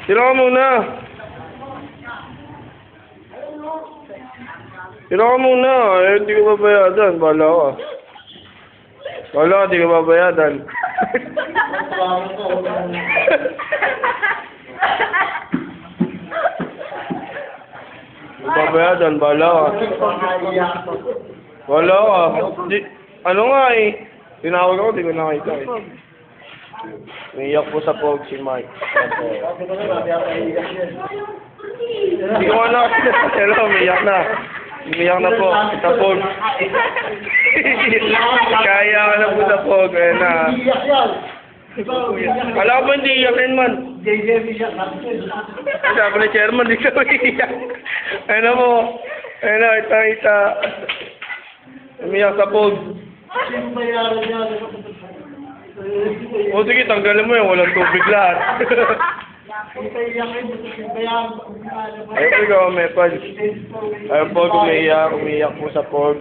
Tira ka muna. Tira ka muna. Eh, hindi ka babayadan. Bahala ka. Bahala ka, hindi ka babayadan. Babayadan, bahala ka. Bahala ka. Ano nga eh. Tinawag ako, di ko nakita eh. Umiyak po sa pog si Mike. Hindi ko nga nakita. Hello, umiyak na. Umiyak na po sa pog. Kaya ka na po sa pog. Ayan na. Kala ko ba hindi iyakin man? Sabi ni chairman, di ka iyak. Ayan na po. Ayan na, ita. Umiyak sa pog. O sige, tanggalin mo yun. Walang tubig lahat. Ayun po ikaw, may pag. Ayun po, umiyak po sa pog.